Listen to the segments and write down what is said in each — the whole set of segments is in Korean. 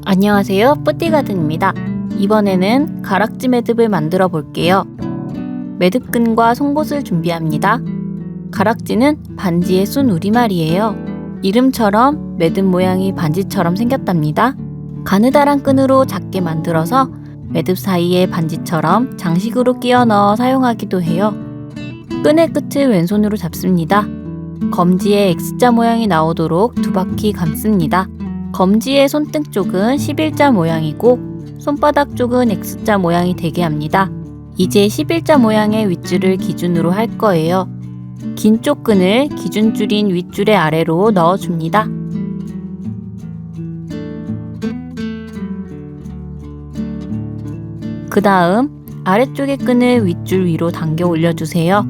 안녕하세요, 뿌띠가든입니다. 이번에는 가락지 매듭을 만들어 볼게요. 매듭끈과 송곳을 준비합니다. 가락지는 반지의 순 우리말이에요. 이름처럼 매듭 모양이 반지처럼 생겼답니다. 가느다란 끈으로 작게 만들어서 매듭 사이에 반지처럼 장식으로 끼워 넣어 사용하기도 해요. 끈의 끝을 왼손으로 잡습니다. 검지에 X자 모양이 나오도록 두 바퀴 감습니다. 검지의 손등 쪽은 11자 모양이고 손바닥 쪽은 X자 모양이 되게 합니다. 이제 11자 모양의 윗줄을 기준으로 할 거예요. 긴 쪽 끈을 기준줄인 윗줄의 아래로 넣어줍니다. 그 다음 아래쪽의 끈을 윗줄 위로 당겨 올려주세요.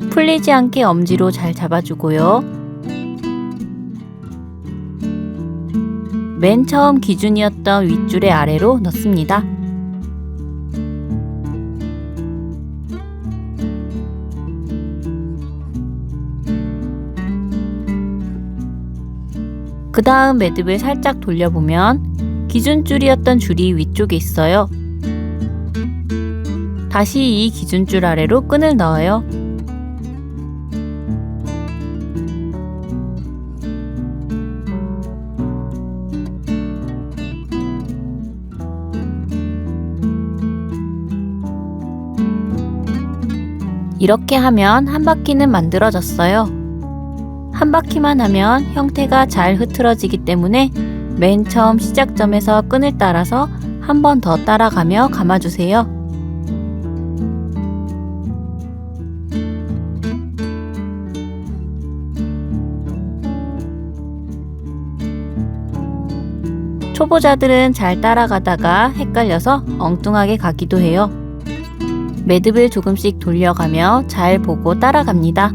풀리지 않게 엄지로 잘 잡아주고요. 맨 처음 기준이었던 윗줄의 아래로 넣습니다. 그 다음 매듭을 살짝 돌려보면 기준줄이었던 줄이 위쪽에 있어요. 다시 이 기준줄 아래로 끈을 넣어요. 이렇게 하면 한 바퀴는 만들어졌어요. 한 바퀴만 하면 형태가 잘 흐트러지기 때문에 맨 처음 시작점에서 끈을 따라서 한 번 더 따라가며 감아주세요. 초보자들은 잘 따라가다가 헷갈려서 엉뚱하게 가기도 해요. 매듭을 조금씩 돌려가며 잘 보고 따라갑니다.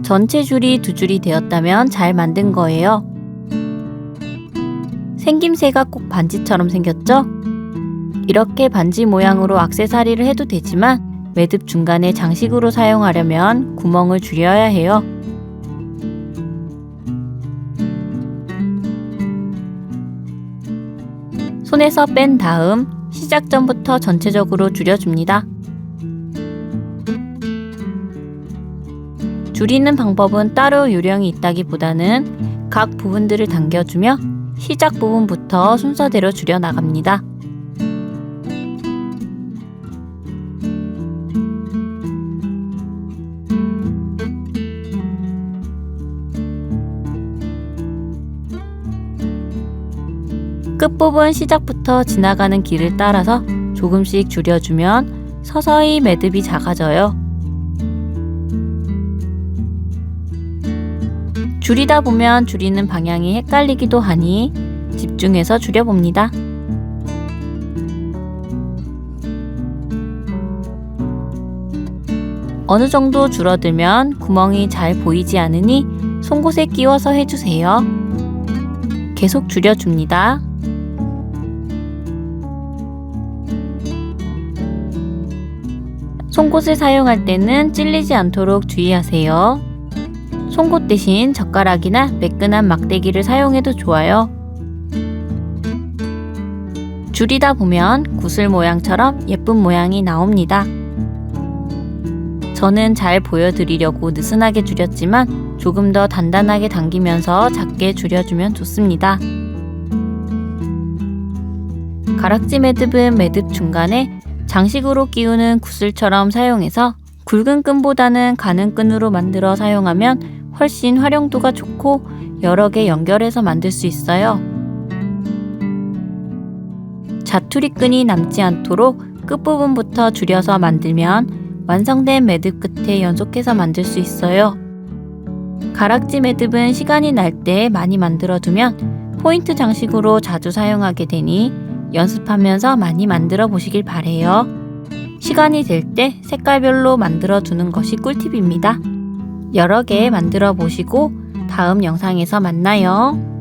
전체 줄이 두 줄이 되었다면 잘 만든 거예요. 생김새가 꼭 반지처럼 생겼죠? 이렇게 반지 모양으로 액세서리를 해도 되지만 매듭 중간에 장식으로 사용하려면 구멍을 줄여야 해요. 손에서 뺀 다음 시작점부터 전체적으로 줄여줍니다. 줄이는 방법은 따로 요령이 있다기보다는 각 부분들을 당겨주며 시작 부분부터 순서대로 줄여 나갑니다. 끝부분 시작부터 지나가는 길을 따라서 조금씩 줄여주면 서서히 매듭이 작아져요. 줄이다 보면 줄이는 방향이 헷갈리기도 하니 집중해서 줄여봅니다. 어느 정도 줄어들면 구멍이 잘 보이지 않으니 송곳에 끼워서 해주세요. 계속 줄여줍니다. 송곳을 사용할 때는 찔리지 않도록 주의하세요. 송곳 대신 젓가락이나 매끈한 막대기를 사용해도 좋아요. 줄이다 보면 구슬 모양처럼 예쁜 모양이 나옵니다. 저는 잘 보여드리려고 느슨하게 줄였지만 조금 더 단단하게 당기면서 작게 줄여주면 좋습니다. 가락지 매듭은 매듭 중간에 장식으로 끼우는 구슬처럼 사용해서 굵은 끈보다는 가는 끈으로 만들어 사용하면 훨씬 활용도가 좋고 여러 개 연결해서 만들 수 있어요. 자투리 끈이 남지 않도록 끝부분부터 줄여서 만들면 완성된 매듭 끝에 연속해서 만들 수 있어요. 가락지 매듭은 시간이 날 때 많이 만들어두면 포인트 장식으로 자주 사용하게 되니 연습하면서 많이 만들어 보시길 바래요. 시간이 될 때 색깔별로 만들어 두는 것이 꿀팁입니다. 여러 개 만들어 보시고 다음 영상에서 만나요.